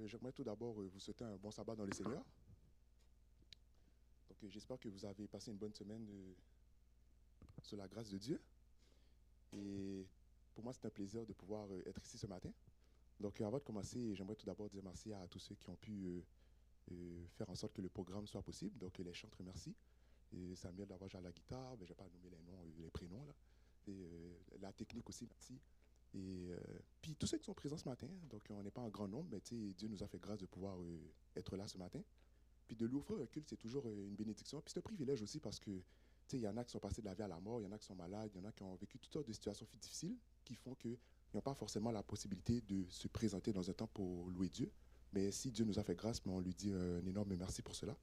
J'aimerais tout d'abord vous souhaiter un bon sabbat dans le Seigneur. Donc, j'espère que vous avez passé une bonne semaine sous la grâce de Dieu. Et pour moi, c'est un plaisir de pouvoir être ici ce matin. Donc, avant de commencer, j'aimerais tout d'abord dire merci à tous ceux qui ont pu faire en sorte que le programme soit possible. Donc, les chants, merci. Et Samuel d'avoir joué à la guitare, mais je ne vais pas nommer les noms, les prénoms. Là. Et la technique aussi, merci. Et puis tous ceux qui sont présents ce matin, donc on n'est pas en grand nombre, mais Dieu nous a fait grâce de pouvoir être là ce matin. Puis de lui offrir un culte, c'est toujours une bénédiction. Puis c'est un privilège aussi parce que il y en a qui sont passés de la vie à la mort, il y en a qui sont malades, il y en a qui ont vécu toutes sortes de situations difficiles qui font qu'ils n'ont pas forcément la possibilité de se présenter dans un temps pour louer Dieu. Mais si Dieu nous a fait grâce, on lui dit un énorme merci pour cela.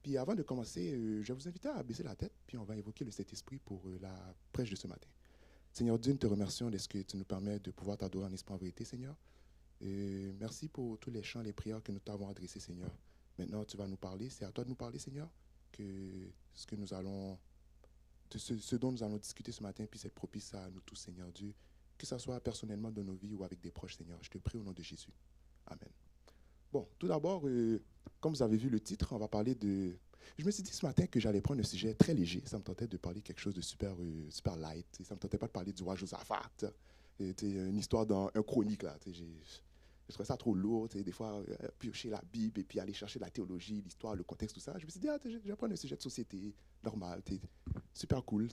Puis avant de commencer, je vais vous inviter à baisser la tête, puis on va évoquer le Saint-Esprit pour la prêche de ce matin. Seigneur Dieu, nous te remercions de ce que tu nous permets de pouvoir t'adorer en esprit en vérité, Seigneur. Et merci pour tous les chants, les prières que nous t'avons adressés, Seigneur. Maintenant, tu vas nous parler. C'est à toi de nous parler, Seigneur, que ce dont nous allons discuter ce matin puisse être propice à nous tous, Seigneur Dieu, que ce soit personnellement dans nos vies ou avec des proches, Seigneur. Je te prie au nom de Jésus. Amen. Bon, tout d'abord, comme vous avez vu le titre, on va parler de... Je me suis dit ce matin que j'allais prendre un sujet très léger. Ça me tentait de parler quelque chose de super light. Ça me tentait pas de parler du roi Josaphat. Une histoire dans un chronique, là. Je trouvais ça trop lourd. Des fois, piocher la Bible et puis aller chercher la théologie, l'histoire, le contexte, tout ça. Je me suis dit, je vais prendre un sujet de société normal. Super cool.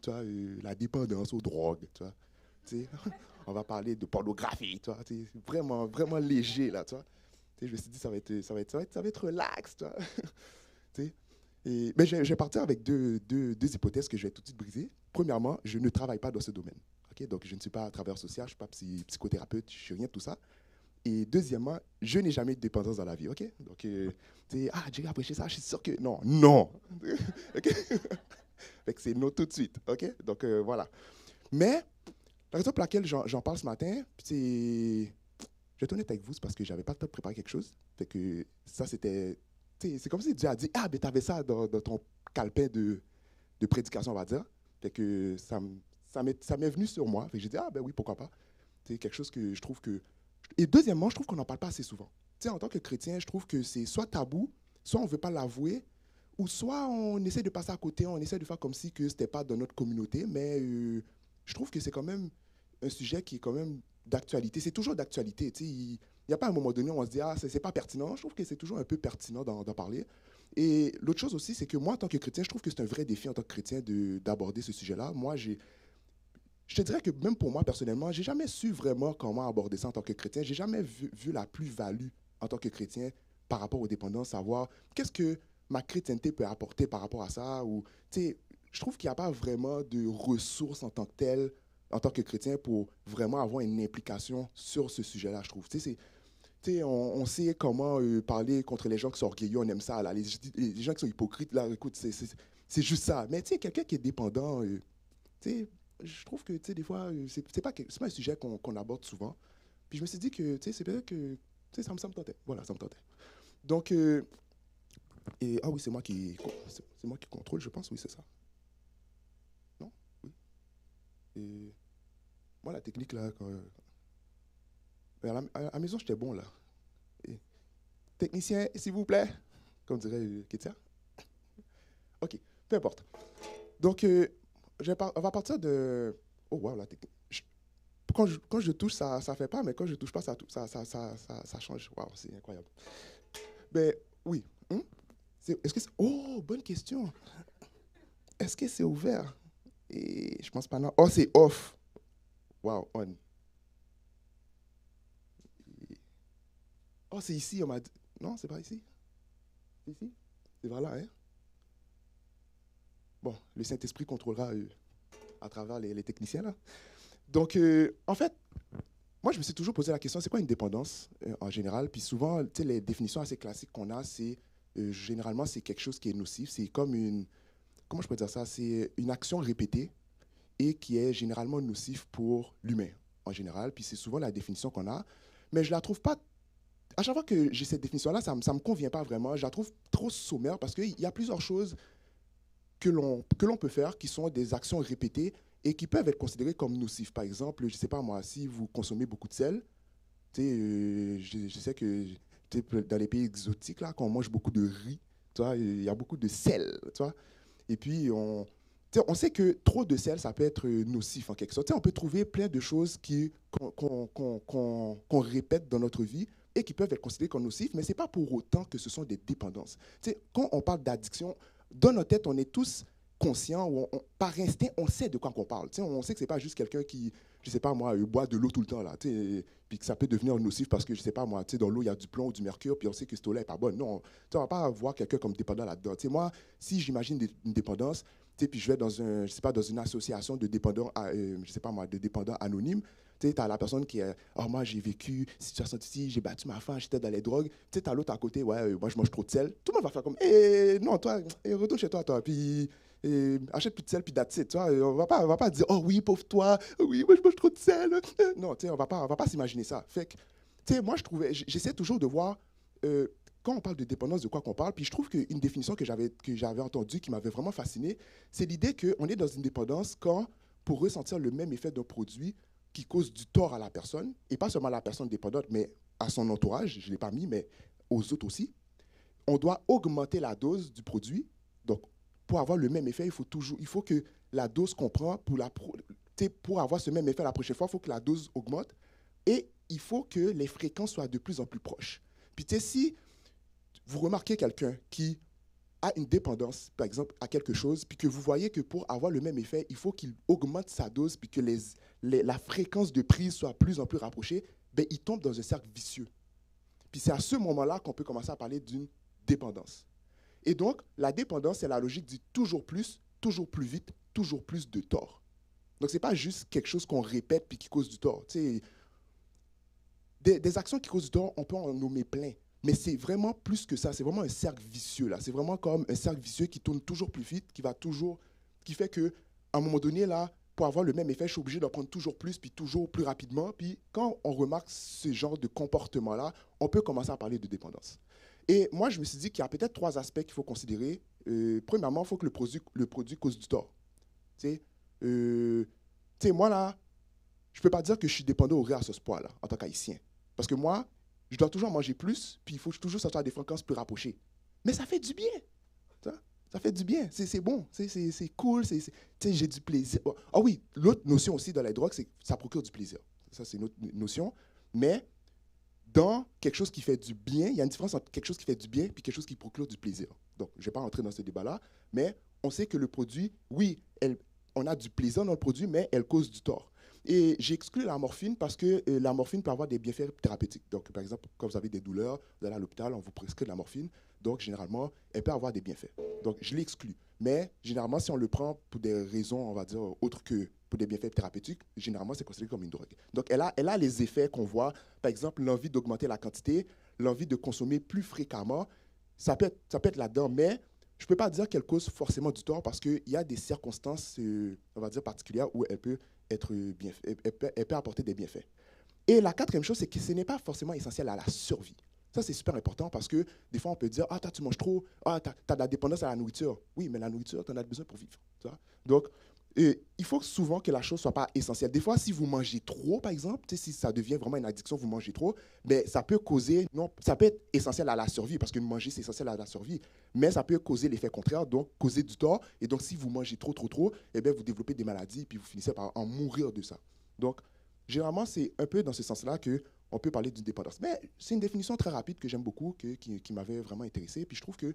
La dépendance aux drogues. On va parler de pornographie. Vraiment, vraiment léger, là. Je me suis dit, ça va être relax. Mais je vais partir avec deux hypothèses que je vais tout de suite briser. Premièrement, je ne travaille pas dans ce domaine. Okay? Donc, je ne suis pas travailleur social, je ne suis pas psychothérapeute, je ne suis rien de tout ça. Et deuxièmement, je n'ai jamais eu de dépendance dans la vie. Okay? Donc, Jerry a prêché ça, je suis sûr que... Non, non. Okay? C'est non tout de suite. Okay? Donc, voilà. Mais, la raison pour laquelle j'en parle ce matin, c'est... Je vais être honnête avec vous, c'est parce que je n'avais pas le temps de préparer quelque chose. Fait que ça, c'était... C'est comme si Dieu a dit, ben t'avais ça dans ton calepin de prédication, on va dire. Fait que ça m'est venu sur moi. Fait que j'ai dit, ben oui, pourquoi pas. C'est quelque chose que je trouve que... Et deuxièmement, je trouve qu'on n'en parle pas assez souvent. En tant que chrétien, je trouve que c'est soit tabou, soit on ne veut pas l'avouer, ou soit on essaie de passer à côté, on essaie de faire comme si ce n'était pas dans notre communauté, mais je trouve que c'est quand même un sujet qui est quand même d'actualité. C'est toujours d'actualité. Il n'y a pas un moment donné où on se dit, c'est pas pertinent. Je trouve que c'est toujours un peu pertinent d'en parler. Et l'autre chose aussi, c'est que moi, en tant que chrétien, je trouve que c'est un vrai défi en tant que chrétien d'aborder ce sujet-là. Moi, je te dirais que même pour moi, personnellement, j'ai jamais su vraiment comment aborder ça en tant que chrétien. J'ai jamais vu la plus-value en tant que chrétien par rapport aux dépendances, savoir qu'est-ce que ma chrétienté peut apporter par rapport à ça. Ou, je trouve qu'il n'y a pas vraiment de ressources en tant que telles en tant que chrétien pour vraiment avoir une implication sur ce sujet-là, je trouve. On sait comment parler contre les gens qui sont orgueilleux, on aime ça. Là. Les gens qui sont hypocrites, là, écoute, c'est juste ça. Mais quelqu'un qui est dépendant, je trouve que des fois, c'est pas un sujet qu'on aborde souvent. Puis je me suis dit que c'est peut-être que ça me tentait. Voilà, ça me tentait. Donc, oui, c'est moi qui contrôle, je pense, oui, c'est ça. Non? Oui. Et moi, la technique, là, à la maison, j'étais bon, là. Et, technicien, s'il vous plaît, comme dirait Kétia. OK, peu importe. Donc, on va partir de... Oh, wow, la technique. Quand je touche, ça ne fait pas, mais quand je ne touche pas, ça change. Wow, c'est incroyable. Ben, oui. Est-ce que oh, bonne question. Est-ce que c'est ouvert? Et je pense pas, non. Oh, c'est off. Wow, on. Oh, c'est ici, on m'a dit. Non, c'est pas ici. C'est ici. C'est vers là, hein? Bon, le Saint-Esprit contrôlera à travers les techniciens, là. Donc, en fait, moi, je me suis toujours posé la question, c'est quoi une dépendance en général? Puis souvent, les définitions assez classiques qu'on a, c'est généralement, c'est quelque chose qui est nocif. C'est comme une... Comment je peux dire ça? C'est une action répétée et qui est généralement nocif pour l'humain en général. Puis c'est souvent la définition qu'on a. Mais je la trouve pas... À chaque fois que j'ai cette définition-là, ça me convient pas vraiment. Je la trouve trop sommaire parce qu'il y a plusieurs choses que l'on peut faire qui sont des actions répétées et qui peuvent être considérées comme nocives. Par exemple, je ne sais pas moi, si vous consommez beaucoup de sel, je sais que dans les pays exotiques, là, quand on mange beaucoup de riz, tu vois, il y a beaucoup de sel, tu vois. Et puis, on sait que trop de sel, ça peut être nocif en quelque sorte. Tu sais, on peut trouver plein de choses qu'on répète dans notre vie et qui peuvent être considérées comme nocives, mais ce n'est pas pour autant que ce sont des dépendances. Tu sais, quand on parle d'addiction, dans notre tête, on est tous conscients, ou par instinct, on sait de quoi on parle. Tu sais, on sait que ce n'est pas juste quelqu'un qui, je ne sais pas moi, boit de l'eau tout le temps, là, tu sais, puis que ça peut devenir nocif parce que, je ne sais pas moi, tu sais, dans l'eau, il y a du plomb ou du mercure, puis on sait que cette eau-là n'est pas bonne. Non, tu sais, on ne va pas voir quelqu'un comme dépendant là-dedans. Tu sais, moi, si j'imagine une dépendance, tu sais, puis je vais dans un, je sais pas, dans une association de dépendants, je sais pas moi, de dépendants anonymes. Tu sais, as la personne qui est, oh, moi, j'ai vécu situation ici, j'ai battu ma femme, j'étais dans les drogues. Tu sais, t'as l'autre à côté, ouais, moi, je mange trop de sel. Tout le monde va faire comme, non, toi, retourne chez toi, puis achète plus de sel, puis that's it, tu vois. On va pas dire, oh oui, pauvre toi, oui, moi, je mange trop de sel. Non, tu sais, on va pas s'imaginer ça. Fait que, tu sais, moi, j'essaie toujours de voir, quand on parle de dépendance, de quoi qu'on parle, puis je trouve qu'une définition que j'avais entendue, qui m'avait vraiment fasciné, c'est l'idée qu'on est dans une dépendance quand, pour ressentir le même effet d'un produit qui cause du tort à la personne, et pas seulement à la personne dépendante, mais à son entourage, je ne l'ai pas mis, mais aux autres aussi, on doit augmenter la dose du produit. Donc, pour avoir le même effet, il faut que la dose qu'on prend, pour avoir ce même effet la prochaine fois, il faut que la dose augmente, et il faut que les fréquences soient de plus en plus proches. Puis, tu sais, si vous remarquez quelqu'un qui a une dépendance, par exemple, à quelque chose, puis que vous voyez que pour avoir le même effet, il faut qu'il augmente sa dose, puis que la fréquence de prise soit de plus en plus rapprochée, ben, il tombe dans un cercle vicieux. Puis c'est à ce moment-là qu'on peut commencer à parler d'une dépendance. Et donc, la dépendance, c'est la logique du toujours plus vite, toujours plus de tort. Donc, ce n'est pas juste quelque chose qu'on répète puis qui cause du tort. Tu sais, des actions qui causent du tort, on peut en nommer plein. Mais c'est vraiment plus que ça. C'est vraiment un cercle vicieux, là. C'est vraiment comme un cercle vicieux qui tourne toujours plus vite, qui fait qu'à un moment donné, là, pour avoir le même effet, je suis obligé d'en prendre toujours plus, puis toujours plus rapidement. Puis quand on remarque ce genre de comportement-là, on peut commencer à parler de dépendance. Et moi, je me suis dit qu'il y a peut-être 3 aspects qu'il faut considérer. Premièrement, il faut que le produit cause du tort. Tu sais, moi, là, je ne peux pas dire que je suis dépendant au riz à ce point-là, en tant qu'Haïtien. Parce que moi, je dois toujours manger plus, puis il faut toujours sortir à des fréquences plus rapprochées. Mais ça fait du bien. Ça fait du bien. C'est bon. C'est cool. J'ai du plaisir. Ah oui, l'autre notion aussi dans la drogue, c'est que ça procure du plaisir. Ça, c'est une autre notion. Mais dans quelque chose qui fait du bien, il y a une différence entre quelque chose qui fait du bien et quelque chose qui procure du plaisir. Donc, je ne vais pas rentrer dans ce débat-là, mais on sait que le produit, oui, on a du plaisir dans le produit, mais elle cause du tort. Et j'ai exclu la morphine parce que la morphine peut avoir des bienfaits thérapeutiques. Donc, par exemple, quand vous avez des douleurs, vous allez à l'hôpital, on vous prescrit de la morphine. Donc, généralement, elle peut avoir des bienfaits. Donc, je l'ai exclu. Mais, généralement, si on le prend pour des raisons, on va dire, autres que pour des bienfaits thérapeutiques, généralement, c'est considéré comme une drogue. Donc, elle a les effets qu'on voit. Par exemple, l'envie d'augmenter la quantité, l'envie de consommer plus fréquemment. Ça peut être là-dedans, mais je ne peux pas dire qu'elle cause forcément du tort parce qu'il y a des circonstances, on va dire, particulières où elle peut elle peut apporter des bienfaits. Et la 4e chose, c'est que ce n'est pas forcément essentiel à la survie. Ça, c'est super important parce que des fois, on peut dire, ah, toi, tu manges trop, ah, tu as de la dépendance à la nourriture. Oui, mais la nourriture, tu en as besoin pour vivre. Tu vois? Donc, il faut souvent que la chose ne soit pas essentielle. Des fois, si vous mangez trop, par exemple, si ça devient vraiment une addiction, vous mangez trop, ben, ça peut être essentiel à la survie, parce que manger, c'est essentiel à la survie, mais ça peut causer l'effet contraire, donc causer du tort. Et donc, si vous mangez trop, eh bien, vous développez des maladies, puis vous finissez par en mourir de ça. Donc, généralement, c'est un peu dans ce sens-là qu'on peut parler d'une dépendance. Mais c'est une définition très rapide que j'aime beaucoup, qui m'avait vraiment intéressé. Puis je trouve que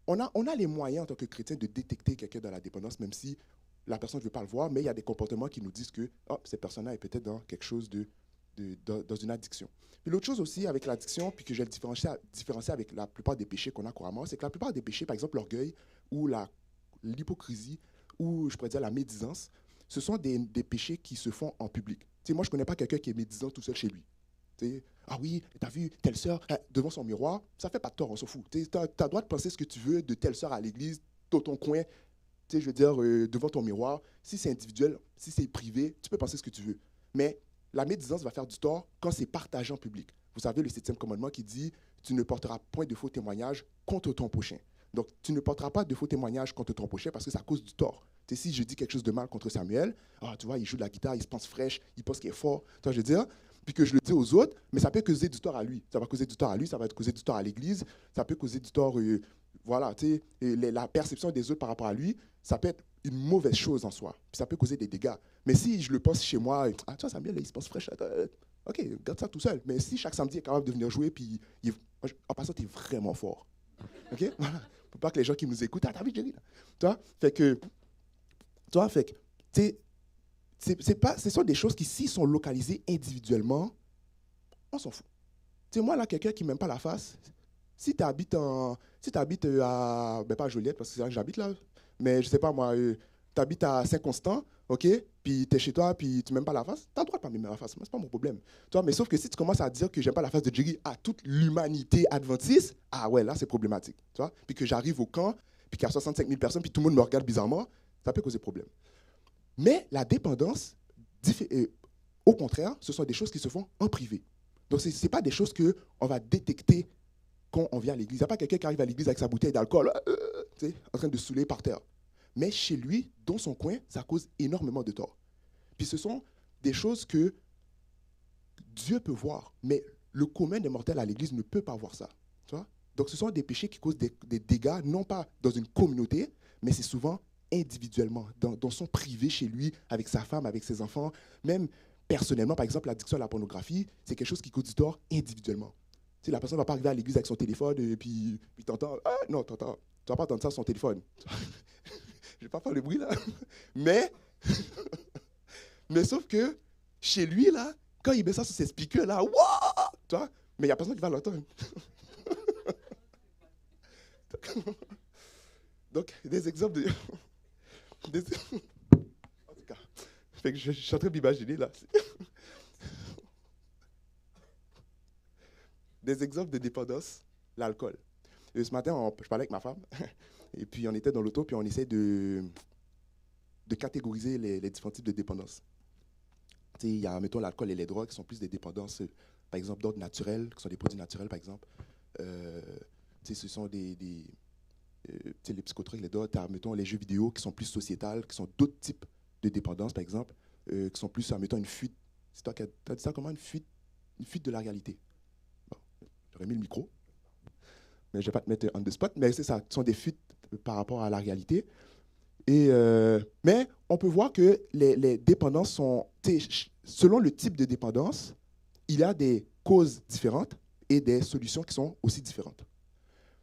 on a les moyens en tant que chrétien de détecter quelqu'un dans la dépendance, même si la personne ne veut pas le voir, mais il y a des comportements qui nous disent que cette personne-là est peut-être dans quelque chose dans une addiction. Puis l'autre chose aussi avec l'addiction, puis que je vais le différencier avec la plupart des péchés qu'on a couramment, c'est que la plupart des péchés, par exemple l'orgueil ou l'hypocrisie, ou je pourrais dire la médisance, ce sont des péchés qui se font en public. Tu sais, moi, je ne connais pas quelqu'un qui est médisant tout seul chez lui. Tu sais, ah oui, t'as vu telle sœur devant son miroir, ça fait pas de tort, on s'en fout. Tu as le droit de penser ce que tu veux de telle sœur à l'église, dans ton coin, tu sais, je veux dire, devant ton miroir. Si c'est individuel, si c'est privé, tu peux penser ce que tu veux. Mais la médisance va faire du tort quand c'est partagé en public. Vous savez, le 7e commandement qui dit « Tu ne porteras point de faux témoignages contre ton prochain ». Donc, tu ne porteras pas de faux témoignages contre ton prochain parce que ça cause du tort. Tu sais, si je dis quelque chose de mal contre Samuel, tu vois, il joue de la guitare, il se pense fraîche, il pense qu'il est fort. Tu vois, je veux dire, puis que je le dis aux autres, mais ça peut causer du tort à lui. Ça va causer du tort à lui, ça va causer du tort à l'Église, ça peut causer du tort, voilà, tu sais, la perception des autres par rapport à lui, ça peut être une mauvaise chose en soi, puis ça peut causer des dégâts. Mais si je le pense chez moi, ah, tu vois, Samuel, là, il se pense fraîche, ok, garde ça tout seul. Mais si chaque samedi, il est capable de venir jouer, puis en passant, tu es vraiment fort. OK? Voilà. Faut pas que les gens qui nous écoutent, ah, t'as vu Jerry, là? Tu vois? Fait que, tu sais, ce sont des choses qui, s'ils sont localisées individuellement, on s'en fout. Tu sais, moi, là, quelqu'un qui ne m'aime pas la face, si tu habites à, ben pas à Joliette, parce que c'est là que j'habite là, mais je sais pas moi, tu habites à Saint-Constant, ok, puis tu es chez toi, puis tu m'aimes pas la face, tu as le droit de pas m'aimer la face, c'est pas mon problème. Tu vois, mais sauf que si tu commences à dire que j'aime pas la face de Jerry à toute l'humanité adventiste, ah ouais, là, c'est problématique. Tu vois, puis que j'arrive au camp, puis qu'il y a 65 000 personnes, puis tout le monde me regarde bizarrement, ça peut causer problème. Mais la dépendance, au contraire, ce sont des choses qui se font en privé. Donc, ce n'est pas des choses qu'on va détecter quand on vient à l'église. Il n'y a pas quelqu'un qui arrive à l'église avec sa bouteille d'alcool, en train de saouler par terre. Mais chez lui, dans son coin, ça cause énormément de tort. Puis ce sont des choses que Dieu peut voir, mais le commun des mortels à l'église ne peut pas voir ça. Tu vois? Donc ce sont des péchés qui causent des dégâts, non pas dans une communauté, mais c'est souvent individuellement, dans son privé chez lui, avec sa femme, avec ses enfants, même personnellement. Par exemple, l'addiction à la pornographie, c'est quelque chose qui cause du tort individuellement. Tu sais, la personne ne va pas arriver à l'église avec son téléphone et puis t'entends, ah non, tu ne vas pas entendre ça sur son téléphone. Je ne vais pas faire le bruit là. Mais sauf que chez lui, là, quand il met ça sur ses speakers, là, wouah, tu vois, mais il n'y a personne qui va l'entendre. Donc, des exemples de... En tout cas, fait que je suis en train d'imaginer là. Des exemples de dépendance, l'alcool. Ce matin, je parlais avec ma femme, et puis on était dans l'auto, puis on essaie de catégoriser les différents types de dépendance. Il y a, mettons, l'alcool et les drogues qui sont plus des dépendances, par exemple, d'ordre naturel, qui sont des produits naturels, par exemple. Ce sont les psychotropes, les drogues, mettons, les jeux vidéo qui sont plus sociétales, qui sont d'autres types de dépendances, par exemple, qui sont plus, mettons, une fuite. C'est toi qui as dit ça comment, une fuite de la réalité. Bon, j'aurais mis le micro, mais je ne vais pas te mettre on the spot, mais c'est ça, ce sont des fuites par rapport à la réalité. Mais on peut voir que les dépendances sont, selon le type de dépendance, il y a des causes différentes et des solutions qui sont aussi différentes.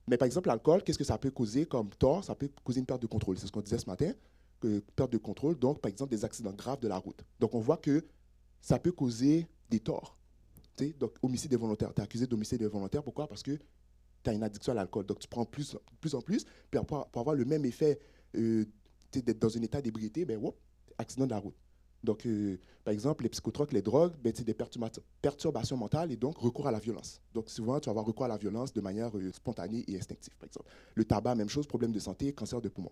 Mais par exemple, l'alcool, qu'est-ce que ça peut causer comme tort? Ça peut causer une perte de contrôle. C'est ce qu'on disait ce matin, perte de contrôle, donc par exemple des accidents graves de la route. Donc on voit que ça peut causer des torts. Donc homicide involontaire. Tu es accusé d'homicide involontaire. Pourquoi? Parce que tu as une addiction à l'alcool. Donc tu prends plus en plus, puis pour avoir le même effet d'être dans un état d'ébriété, ben, accident de la route. Donc, par exemple, les psychotropes, les drogues, ben, c'est des perturbations mentales et donc recours à la violence. Donc, souvent, tu vas avoir recours à la violence de manière spontanée et instinctive, par exemple. Le tabac, même chose, problème de santé, cancer de poumon.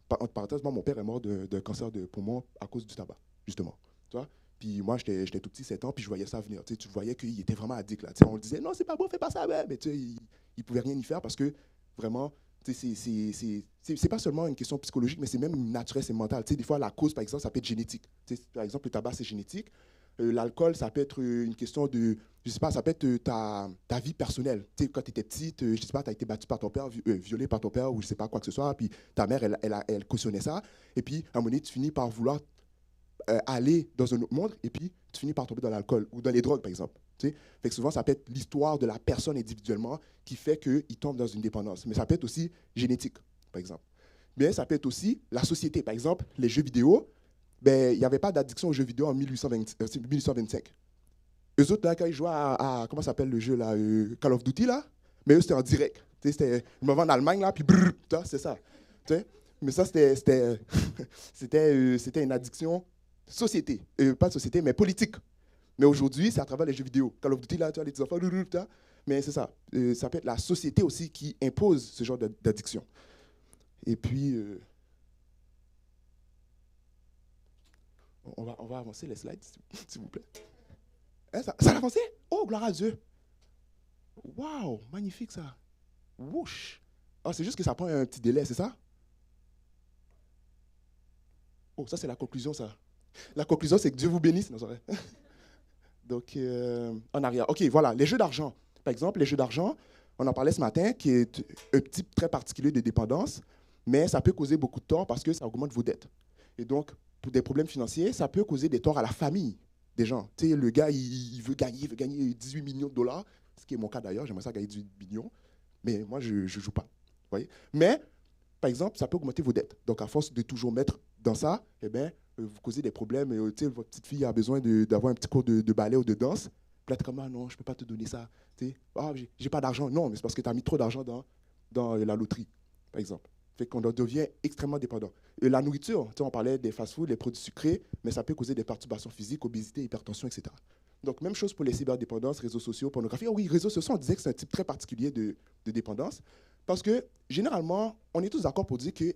Entre parenthèses, moi, mon père est mort d'un cancer de poumon à cause du tabac, justement. Tu vois? Puis moi, j'étais tout petit, 7 ans, puis je voyais ça venir. Tu voyais qu'il était vraiment addict. Là. On le disait, non, c'est pas bon, fais pas ça. Mais il ne pouvait rien y faire parce que vraiment, c'est pas seulement une question psychologique, mais c'est même naturel, c'est mental. Des fois, la cause, par exemple, ça peut être génétique. Par exemple, le tabac, c'est génétique. L'alcool, ça peut être une question de, je sais pas, ça peut être ta vie personnelle. Quand tu étais petite, je sais pas, tu as été battu par ton père, violé par ton père, ou je sais pas, quoi que ce soit, puis ta mère, elle cautionnait ça. Et puis, à un moment donné, tu finis par vouloir aller dans un autre monde, et puis tu finis par tomber dans l'alcool, ou dans les drogues, par exemple. Fait que souvent, ça peut être l'histoire de la personne individuellement qui fait qu'il tombe dans une dépendance. Mais ça peut être aussi génétique, par exemple. Mais ça peut être aussi la société. Par exemple, les jeux vidéo, ben, il n'y avait pas d'addiction aux jeux vidéo en 1825. Eux autres, là, quand ils jouaient comment s'appelle le jeu, là, Call of Duty, là, mais eux, c'était en direct. C'était le moment en Allemagne, là, puis brrr, c'est ça. Mais ça, c'était une addiction société. Pas de société, mais politique. Mais aujourd'hui, c'est à travers les jeux vidéo. Call of Duty, là, tu as les petits enfants, mais c'est ça. Ça peut être la société aussi qui impose ce genre d'addiction. Et puis, on va avancer les slides, s'il vous plaît. Hein, ça a avancé? Oh, gloire à Dieu. Waouh, magnifique ça. Wouch. Oh, c'est juste que ça prend un petit délai, c'est ça? Oh, ça, c'est la conclusion, ça. La conclusion, c'est que Dieu vous bénisse. Non, c'est vrai. Donc, en arrière. OK, voilà, les jeux d'argent. Par exemple, les jeux d'argent, on en parlait ce matin, qui est un type très particulier de dépendance, mais ça peut causer beaucoup de tort parce que ça augmente vos dettes. Et donc, pour des problèmes financiers, ça peut causer des torts à la famille des gens. Tu sais, le gars, il veut gagner 18 millions de dollars, ce qui est mon cas d'ailleurs, j'aimerais ça gagner 18 millions, mais moi, je ne joue pas. Vous voyez? Mais, par exemple, ça peut augmenter vos dettes. Donc, à force de toujours mettre dans ça, eh bien, vous causez des problèmes. Tu sais, votre petite fille a besoin d'avoir un petit cours de ballet ou de danse. Puis là, tu es comme, ah non, je ne peux pas te donner ça. Tu sais, ah, j'ai pas d'argent. Non, mais c'est parce que tu as mis trop d'argent dans la loterie, par exemple. Fait qu'on en devient extrêmement dépendant. Et la nourriture, tu sais, on parlait des fast-foods, les produits sucrés, mais ça peut causer des perturbations physiques, obésité, hypertension, etc. Donc, même chose pour les cyberdépendances, réseaux sociaux, pornographie. Ah oui, réseaux sociaux, on disait que c'est un type très particulier de dépendance. Parce que, généralement, on est tous d'accord pour dire que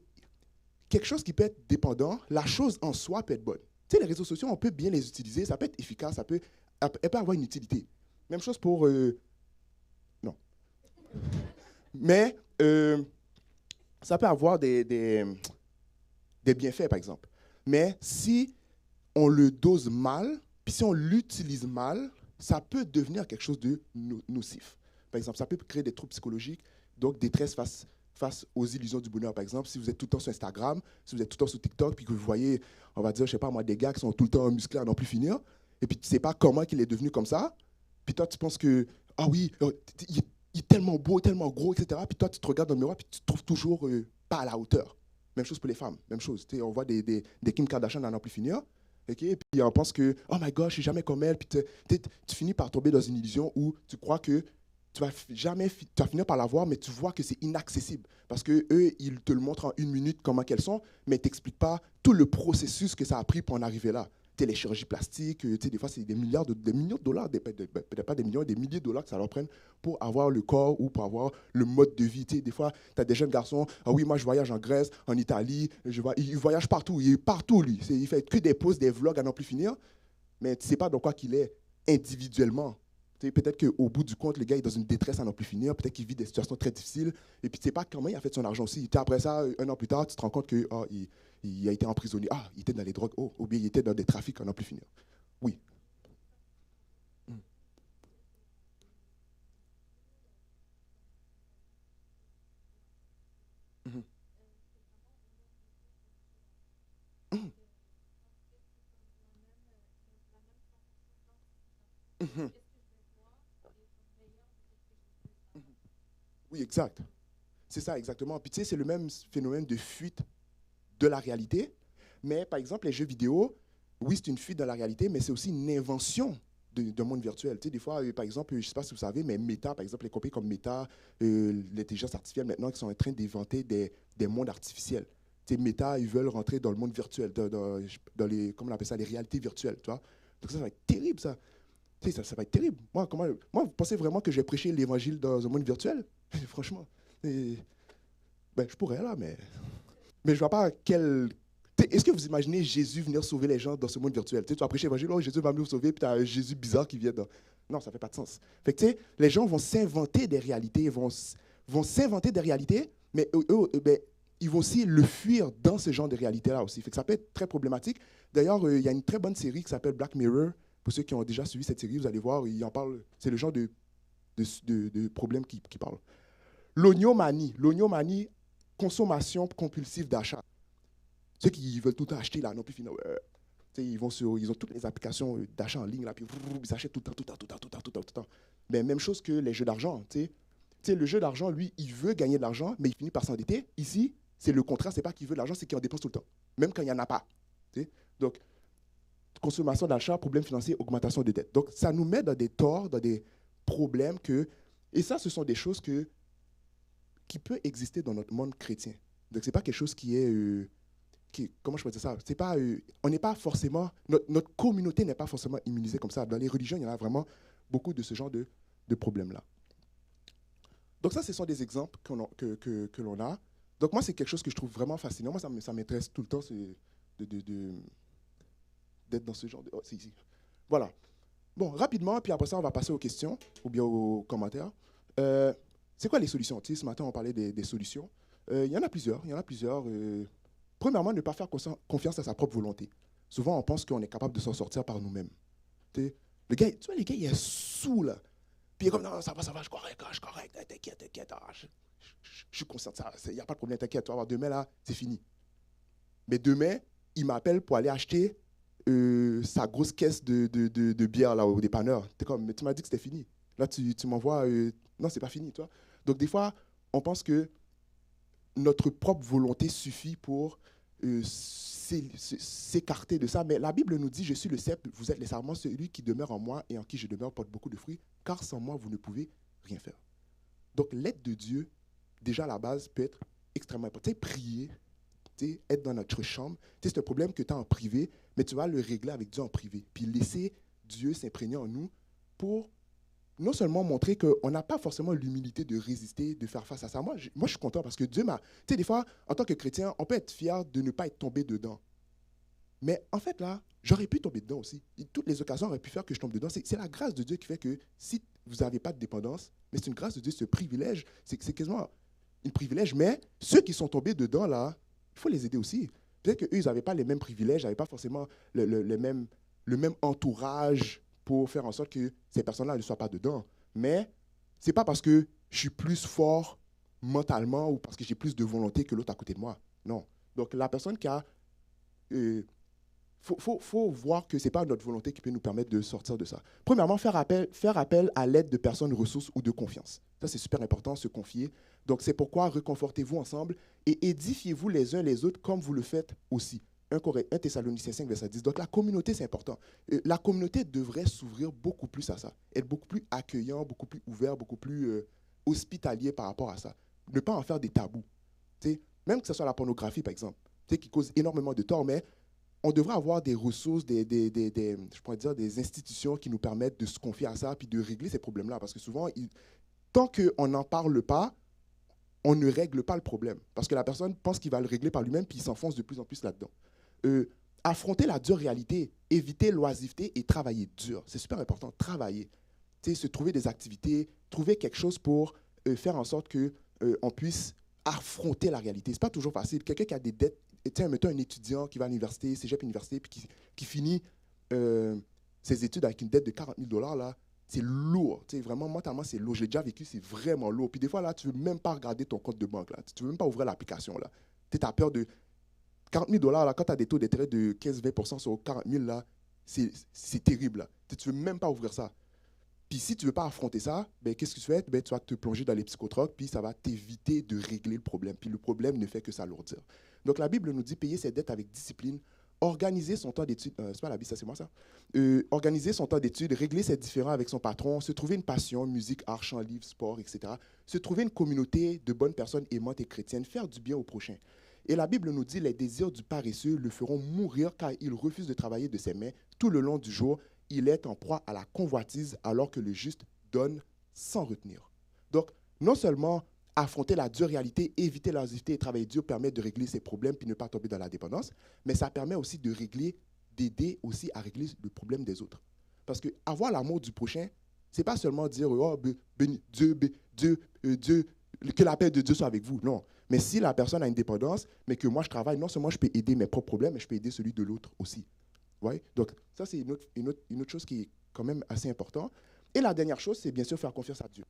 quelque chose qui peut être dépendant, la chose en soi peut être bonne. Tu sais, les réseaux sociaux, on peut bien les utiliser, ça peut être efficace, elle peut avoir une utilité. Même chose pour... non. Mais ça peut avoir des bienfaits, par exemple. Mais si on le dose mal, puis si on l'utilise mal, ça peut devenir quelque chose de nocif. Par exemple, ça peut créer des troubles psychologiques, donc détresse face aux illusions du bonheur. Par exemple, si vous êtes tout le temps sur Instagram, si vous êtes tout le temps sur TikTok, puis que vous voyez, on va dire, je sais pas moi, des gars qui sont tout le temps musclés à n'en plus finir, et puis tu sais pas comment il est devenu comme ça, puis toi, tu penses que, ah oui, il est tellement beau, tellement gros, etc. Puis toi, tu te regardes dans le miroir, puis tu te trouves toujours pas à la hauteur. Même chose pour les femmes, même chose. On voit des Kim Kardashian à n'en plus finir, okay? Et puis on pense que, oh my God, je suis jamais comme elle, puis tu finis par tomber dans une illusion où tu crois que tu vas finir par la voir, mais tu vois que c'est inaccessible. Parce qu'eux, ils te le montrent en 1 minute comment qu'elles sont, mais ils ne t'expliquent pas tout le processus que ça a pris pour en arriver là. Les chirurgies plastiques, des fois, c'est des millions de dollars, peut-être pas des millions, des milliers de dollars que ça leur prenne pour avoir le corps ou pour avoir le mode de vie. Des fois, tu as des jeunes garçons, ah oui, moi, je voyage en Grèce, en Italie, il voyage partout, il est partout, lui. Il fait que des posts, des vlogs à n'en plus finir, mais tu ne sais pas dans quoi qu'il est individuellement. Peut-être qu'au bout du compte, le gars est dans une détresse à n'en plus finir, peut-être qu'il vit des situations très difficiles, et puis tu ne sais pas comment il a fait son argent aussi. Après ça, 1 an plus tard, tu te rends compte que il a été emprisonné. Ah, il était dans les drogues. Oh, ou bien il était dans des trafics à n'en plus finir. Oui. Mhm. Mhm. Mhm. Mhm. Oui, exact. C'est ça, exactement. Puis tu sais, c'est le même phénomène de fuite de la réalité. Mais par exemple, les jeux vidéo, oui, c'est une fuite dans la réalité, mais c'est aussi une invention d'un monde virtuel. Tu sais, des fois, par exemple, je ne sais pas si vous savez, mais Meta, par exemple, les compagnies comme Meta, l'intelligence artificielle maintenant, qui sont en train d'inventer des mondes artificiels. Tu sais, Meta, ils veulent rentrer dans le monde virtuel, dans les, comment on appelle ça, les réalités virtuelles, tu vois. Donc ça va être terrible, ça. Tu sais, ça va être terrible. Moi, vous pensez vraiment que j'ai prêché l'évangile dans un monde virtuel? Franchement, ben, je pourrais, là, mais je vois pas quel. Est-ce que vous imaginez Jésus venir sauver les gens dans ce monde virtuel? Tu vas prêcher l'évangile, oh, Jésus va nous sauver, puis tu as un Jésus bizarre qui vient dans. Non, ça ne fait pas de sens. Fait que, tu sais, les gens vont s'inventer des réalités, vont s'inventer des réalités, mais ben, ils vont aussi le fuir dans ce genre de réalité-là aussi. Fait que ça peut être très problématique. D'ailleurs, il y a une très bonne série qui s'appelle Black Mirror. Pour ceux qui ont déjà suivi cette série, vous allez voir, il en parle. C'est le genre de problème qui parle. L'oignomanie, consommation compulsive d'achat. Ceux qui veulent tout le temps acheter, là, non plus, ils ont toutes les applications d'achat en ligne, là, puis ils achètent tout le temps, tout le temps, tout le temps, tout le temps, tout le temps, tout le temps. Mais même chose que les jeux d'argent. Le jeu d'argent, lui, il veut gagner de l'argent, mais il finit par s'endetter. Ici, c'est le contraire, c'est pas qu'il veut de l'argent, c'est qu'il en dépense tout le temps, même quand il n'y en a pas. T'sais. Donc, consommation d'achat, problème financier, augmentation de dette. Donc, ça nous met dans des torts, dans des problèmes que... Et ça, ce sont des choses qui peuvent exister dans notre monde chrétien. Donc, ce n'est pas quelque chose qui est... comment je peux dire ça? C'est pas, on n'est pas forcément... Notre communauté n'est pas forcément immunisée comme ça. Dans les religions, il y en a vraiment beaucoup de ce genre de problèmes-là. Donc ça, ce sont des exemples que l'on a. Donc moi, c'est quelque chose que je trouve vraiment fascinant. Moi, ça m'intéresse tout le temps d'être dans ce genre de... Oh, si. Voilà. Bon, rapidement, puis après ça, on va passer aux questions ou bien aux commentaires. C'est quoi les solutions? Tu sais, ce matin, on parlait des solutions. Il y en a plusieurs. Premièrement, ne pas faire confiance à sa propre volonté. Souvent, on pense qu'on est capable de s'en sortir par nous-mêmes. Tu sais, Le gars, tu vois, le gars, il est sous, là. Puis il est comme, non, ça va, je suis correct, t'inquiète, je suis conscient de ça, il n'y a pas de problème, t'inquiète, tu vas voir, demain, là, c'est fini. Mais demain, il m'appelle pour aller acheter sa grosse caisse de bière, là, au dépanneur. T'es comme, mais tu m'as dit que c'était fini. Là, tu m'envoies, non, c'est pas fini, toi. Donc, des fois, on pense que notre propre volonté suffit pour s'écarter de ça. Mais la Bible nous dit, je suis le cep, vous êtes les sarments, celui qui demeure en moi et en qui je demeure porte beaucoup de fruits, car sans moi, vous ne pouvez rien faire. Donc, l'aide de Dieu, déjà à la base, peut être extrêmement important. Prier, être dans notre chambre, c'est un problème que tu as en privé, mais tu vas le régler avec Dieu en privé. Puis laisser Dieu s'imprégner en nous pour non seulement montrer qu'on n'a pas forcément l'humilité de résister, de faire face à ça. Moi, je suis content parce que Dieu m'a... Tu sais, des fois, en tant que chrétien, on peut être fier de ne pas être tombé dedans. Mais en fait, là, j'aurais pu tomber dedans aussi. Et toutes les occasions auraient pu faire que je tombe dedans. C'est la grâce de Dieu qui fait que si vous n'avez pas de dépendance, mais c'est une grâce de Dieu, ce privilège, c'est quasiment un privilège. Mais ceux qui sont tombés dedans, là, il faut les aider aussi. Peut-être qu'eux, ils n'avaient pas les mêmes privilèges, ils n'avaient pas forcément le même entourage pour faire en sorte que ces personnes-là ne soient pas dedans. Mais ce n'est pas parce que je suis plus fort mentalement ou parce que j'ai plus de volonté que l'autre à côté de moi. Non. Donc, la personne qui a... faut voir que ce n'est pas notre volonté qui peut nous permettre de sortir de ça. Premièrement, faire appel à l'aide de personnes ressources ou de confiance. Ça, c'est super important, se confier. Donc, c'est pourquoi reconfortez-vous ensemble et édifiez-vous les uns les autres comme vous le faites aussi. 1 Thessaloniciens 5, verset 10. Donc, la communauté, c'est important. La communauté devrait s'ouvrir beaucoup plus à ça, être beaucoup plus accueillant, beaucoup plus ouvert, beaucoup plus hospitalier par rapport à ça. Ne pas en faire des tabous. T'sais, même que ce soit la pornographie, par exemple, qui cause énormément de tort, mais on devrait avoir des ressources, je pourrais dire, des institutions qui nous permettent de se confier à ça puis de régler ces problèmes-là. Parce que souvent, tant qu'on n'en parle pas, on ne règle pas le problème. Parce que la personne pense qu'il va le régler par lui-même puis il s'enfonce de plus en plus là-dedans. Affronter la dure réalité, éviter l'oisiveté et travailler dur. C'est super important, travailler. Se trouver des activités, trouver quelque chose pour faire en sorte qu'on puisse affronter la réalité. Ce n'est pas toujours facile. Quelqu'un qui a des dettes, mettons un étudiant qui va à l'université, cégep université, puis qui finit ses études avec une dette de 40 000 $, là, c'est lourd. Vraiment, mentalement, c'est lourd. Je l'ai déjà vécu, c'est vraiment lourd. Puis des fois, là, tu ne veux même pas regarder ton compte de banque. Là. Tu ne veux même pas ouvrir l'application. Tu as peur de 40 000 $, là, quand tu as des taux d'intérêt de 15-20% sur 40 000 $, là, c'est terrible. Là. Tu ne veux même pas ouvrir ça. Puis si tu ne veux pas affronter ça, ben, qu'est-ce que tu fais? Ben, tu vas te plonger dans les psychotroques, puis ça va t'éviter de régler le problème. Puis le problème ne fait que s'alourdir. Donc la Bible nous dit payer ses dettes avec discipline, organiser son temps d'études, c'est pas la Bible, ça c'est moi ça, organiser son temps d'études, régler ses différends avec son patron, se trouver une passion, musique, art, chant, livre, sport, etc. Se trouver une communauté de bonnes personnes aimantes et chrétiennes, faire du bien au prochain. Et la Bible nous dit les désirs du paresseux le feront mourir car il refuse de travailler de ses mains tout le long du jour. Il est en proie à la convoitise alors que le juste donne sans retenir. Donc, non seulement affronter la dure réalité, éviter l'oisiveté et travailler dur permet de régler ses problèmes puis ne pas tomber dans la dépendance, mais ça permet aussi d'aider aussi à régler le problème des autres. Parce que avoir l'amour du prochain, c'est pas seulement dire oh, Dieu, que la paix de Dieu soit avec vous. Non. Mais si la personne a une dépendance, mais que moi je travaille, non seulement je peux aider mes propres problèmes, mais je peux aider celui de l'autre aussi. Ouais? Donc, ça, c'est une autre chose qui est quand même assez importante. Et la dernière chose, c'est bien sûr faire confiance à Dieu.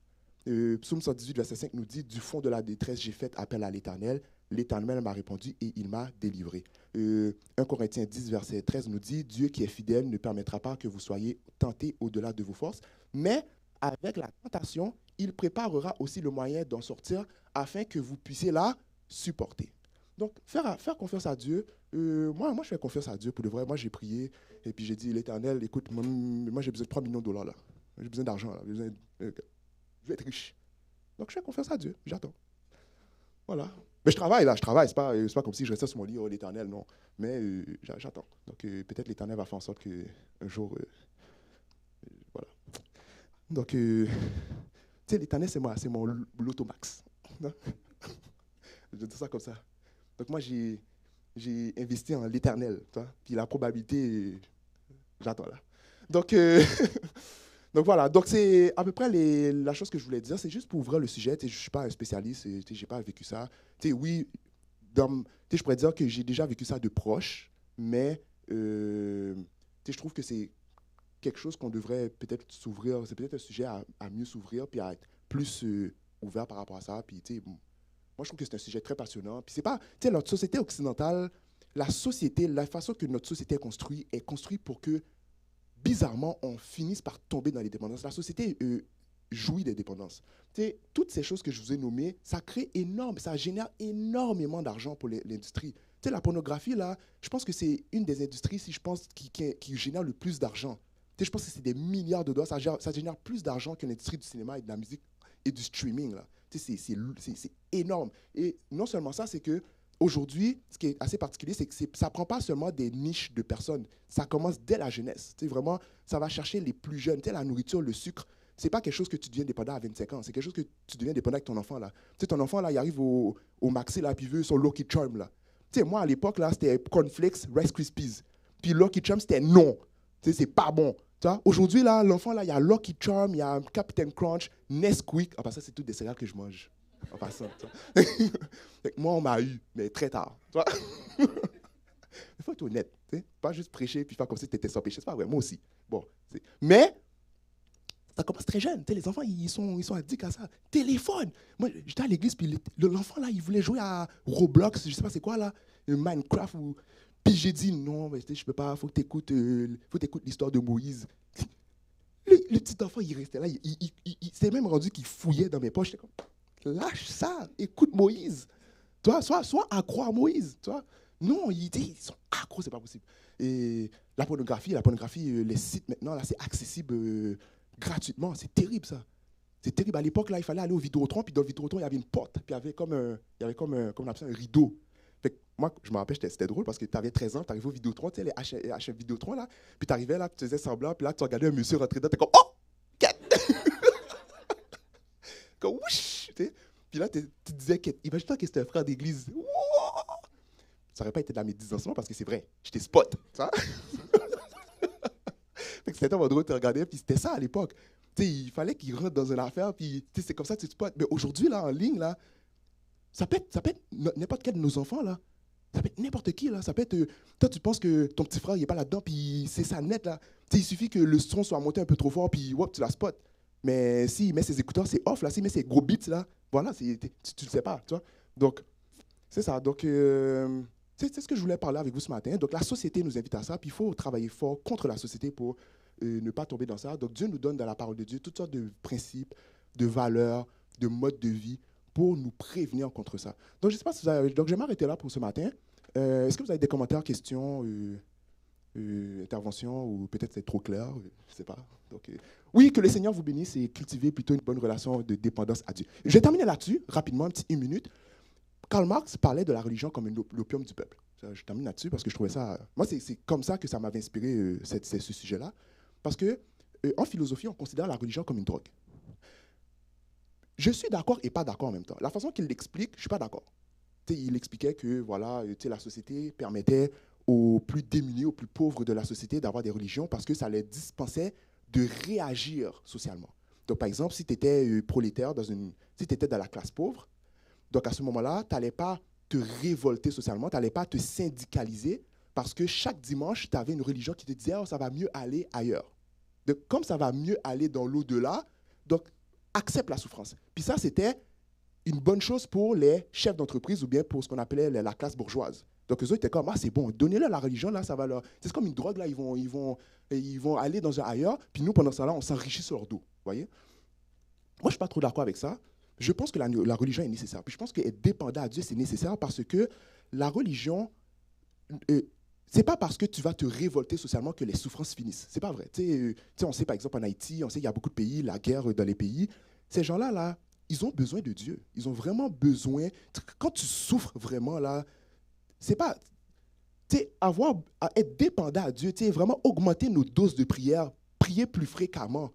Psaume 118, verset 5 nous dit « Du fond de la détresse, j'ai fait appel à l'Éternel. L'Éternel m'a répondu et il m'a délivré. » 1 Corinthiens 10, verset 13 nous dit « Dieu qui est fidèle ne permettra pas que vous soyez tentés au-delà de vos forces, mais avec la tentation, il préparera aussi le moyen d'en sortir afin que vous puissiez la supporter. » Donc, faire confiance à Dieu, moi, je fais confiance à Dieu pour de vrai. Moi, j'ai prié et puis j'ai dit, l'Éternel, écoute, moi j'ai besoin de 3 millions de $. Là. J'ai besoin d'argent. Là. Je veux être riche. Donc, je fais confiance à Dieu. J'attends. Voilà. Mais je travaille, là. Je travaille. C'est pas comme si je restais sur mon lit, oh, l'Éternel, non. Mais j'attends. Donc, peut-être l'Éternel va faire en sorte qu'un jour, voilà. Donc, tu sais, l'Éternel, c'est mon lotomax. Je dis ça comme ça. Donc, moi, j'ai investi en l'Éternel. Puis la probabilité, j'attends là. Donc, donc voilà. Donc, c'est à peu près la chose que je voulais dire. C'est juste pour ouvrir le sujet. Je ne suis pas un spécialiste. Je n'ai pas vécu ça. Oui, je pourrais dire que j'ai déjà vécu ça de proche. Mais je trouve que c'est quelque chose qu'on devrait peut-être s'ouvrir. C'est peut-être un sujet à mieux s'ouvrir, puis à être plus ouvert par rapport à ça. Puis, tu sais, bon, moi, je trouve que c'est un sujet très passionnant. Puis, c'est pas, tu sais, notre société occidentale, la société, la façon que notre société est construite pour que, bizarrement, on finisse par tomber dans les dépendances. La société jouit des dépendances. Tu sais, toutes ces choses que je vous ai nommées, ça crée énorme, ça génère énormément d'argent pour l'industrie. Tu sais, la pornographie, là, je pense que c'est une des industries, si je pense, qui génère le plus d'argent. Tu sais, je pense que c'est des milliards de dollars. Ça génère plus d'argent que l'industrie du cinéma et de la musique et du streaming, là. Tu sais, c'est énorme. Et non seulement ça, c'est que aujourd'hui, ce qui est assez particulier, c'est que ça ne prend pas seulement des niches de personnes. Ça commence dès la jeunesse. Tu sais, vraiment, ça va chercher les plus jeunes. Tu sais, la nourriture, le sucre, c'est pas quelque chose que tu deviens dépendant à 25 ans. C'est quelque chose que tu deviens dépendant avec ton enfant, là. Tu sais, ton enfant, là, il arrive au Maxi, là, puis il veut son Lucky Charm, là. Tu sais, moi, à l'époque, là, c'était Cornflakes, Rice Krispies. Puis Lucky Charm, c'était non. Tu sais, c'est pas bon. Aujourd'hui, là, l'enfant, là, il y a Lucky Charm, il y a Captain Crunch, Nesquik. Ah, bah, ça, c'est toutes des céréales que je mange. En passant, moi, on m'a eu, mais très tard. Il faut être honnête. Pas juste prêcher puis faire comme si tu étais sans péché. C'est pas vrai, moi aussi. Bon, mais ça commence très jeune. Les enfants, ils sont addicts à ça. Téléphone. Moi, j'étais à l'église, puis l'enfant, là, il voulait jouer à Roblox, je sais pas c'est quoi, là, Minecraft. Puis j'ai dit, non, mais je peux pas, faut que tu écoutes l'histoire de Moïse. Le petit enfant, il restait là, il s'est même rendu qu'il fouillait dans mes poches. J'étais comme, lâche ça, écoute Moïse. Toi, sois accro à Moïse. Toi. Non, ils sont accros, c'est pas possible. Et la pornographie, les sites maintenant, là, c'est accessible gratuitement. C'est terrible, ça. C'est terrible. À l'époque, là, il fallait aller au Vidéotron, puis dans le Vidéotron, il y avait une porte, puis il y avait comme on appelle ça, un rideau. Fait que moi, je me rappelle, c'était drôle parce que tu avais 13 ans, tu arrivais au Vidéotron, tu sais, les HF Vidéotron, là, puis tu arrivais là, puis tu faisais semblant, puis là, tu regardais un monsieur rentrer dedans, tu es comme, oh! Comme, wouch! Puis là, tu disais, imagine-toi que c'était un frère d'église. Wow! Ça n'aurait pas été de la médisance parce que c'est vrai, j'étais spot. Ça? C'était tellement drôle de te regarder, puis c'était ça à l'époque. Il fallait qu'il rentre dans une affaire, puis c'est comme ça que tu spots. Mais aujourd'hui, là, en ligne, là, ça peut être n'importe quel de nos enfants, là. Ça peut être n'importe qui, là. Ça peut être, toi, tu penses que ton petit frère, il n'est pas là-dedans, puis c'est ça net, là. Il suffit que le son soit monté un peu trop fort, puis hop, tu la spots. Mais s'il met ses écouteurs, c'est off, là. S'il met ses gros beats, là, voilà, tu ne le sais pas, tu vois. Donc, c'est ça. Donc, c'est ce que je voulais parler avec vous ce matin. Donc, la société nous invite à ça, puis il faut travailler fort contre la société pour ne pas tomber dans ça. Donc, Dieu nous donne dans la parole de Dieu toutes sortes de principes, de valeurs, de modes de vie pour nous prévenir contre ça. Donc, je ne sais pas si vous avez... Donc, je vais m'arrêter là pour ce matin. Est-ce que vous avez des commentaires, questions, interventions, ou peut-être c'est trop clair, je ne sais pas. Donc, oui, que le Seigneur vous bénisse et cultivez plutôt une bonne relation de dépendance à Dieu. Je vais terminer là-dessus, rapidement, une minute. Karl Marx parlait de la religion comme l'opium du peuple. Je termine là-dessus parce que je trouvais ça... Moi, c'est comme ça que ça m'avait inspiré ce sujet-là. Parce que en philosophie, on considère la religion comme une drogue. Je suis d'accord et pas d'accord en même temps. La façon qu'il l'explique, je ne suis pas d'accord. Il expliquait que voilà, la société permettait aux plus démunis, aux plus pauvres de la société d'avoir des religions parce que ça les dispensait de réagir socialement. Donc, par exemple, si tu étais prolétaire, si tu étais dans la classe pauvre, donc à ce moment-là, tu n'allais pas te révolter socialement, tu n'allais pas te syndicaliser parce que chaque dimanche, tu avais une religion qui te disait oh, ça va mieux aller ailleurs. Donc, comme ça va mieux aller dans l'au-delà, donc accepte la souffrance. Puis ça, c'était une bonne chose pour les chefs d'entreprise ou bien pour ce qu'on appelait la classe bourgeoise. Donc, eux autres étaient comme, ah, c'est bon, donnez-leur la religion, là, ça va leur... C'est comme une drogue, là, ils vont aller dans un ailleurs, puis nous, pendant ça, là, on s'enrichit sur leur dos, voyez. Moi, je ne suis pas trop d'accord avec ça. Je pense que la religion est nécessaire. Puis je pense qu'être dépendant à Dieu, c'est nécessaire parce que la religion, c'est pas parce que tu vas te révolter socialement que les souffrances finissent. C'est pas vrai. On sait, par exemple, en Haïti, on sait qu'il y a beaucoup de pays, la guerre dans les pays. Ces gens-là, là, ils ont besoin de Dieu. Ils ont vraiment besoin. Quand tu souffres vraiment, là, c'est pas... être dépendant à Dieu, vraiment augmenter nos doses de prière, prier plus fréquemment.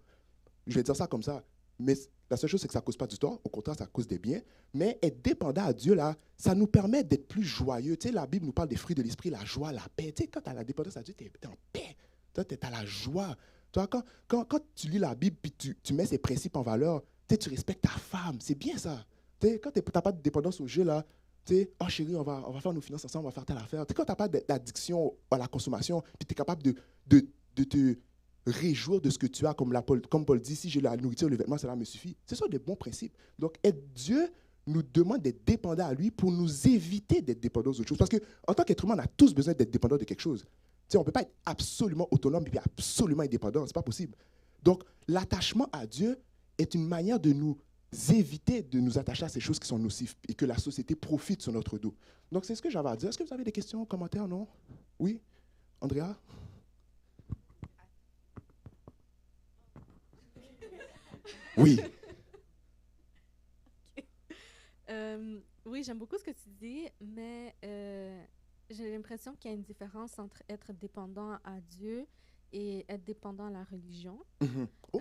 Je vais dire ça comme ça. Mais la seule chose, c'est que ça ne cause pas du tort. Au contraire, ça cause des biens. Mais être dépendant à Dieu, là, ça nous permet d'être plus joyeux. La Bible nous parle des fruits de l'esprit, la joie, la paix. Quand tu as la dépendance à Dieu, tu es en paix. Tu as la joie. Quand tu lis la Bible et tu mets ses principes en valeur, tu respectes ta femme. C'est bien ça. Quand tu n'as pas de dépendance au jeu, là, oh chérie, on va faire nos finances ensemble, on va faire telle affaire. Quand tu n'as pas d'addiction à la consommation, puis tu es capable de te réjouir de ce que tu as, comme Paul dit, si j'ai la nourriture, le vêtement, cela me suffit. Ce sont des bons principes. Donc, Dieu nous demande d'être dépendants à lui pour nous éviter d'être dépendants aux autres choses. Parce qu'en tant qu'être humain, on a tous besoin d'être dépendants de quelque chose. Tu sais, on ne peut pas être absolument autonome et absolument indépendant. Ce n'est pas possible. Donc, l'attachement à Dieu est une manière de nous éviter de nous attacher à ces choses qui sont nocives et que la société profite sur notre dos. Donc, c'est ce que j'avais à dire. Est-ce que vous avez des questions, commentaires, non? Oui? Andrea? Oui. Oui, j'aime beaucoup ce que tu dis, mais j'ai l'impression qu'il y a une différence entre être dépendant à Dieu et être dépendant à la religion. Mhm. Oh,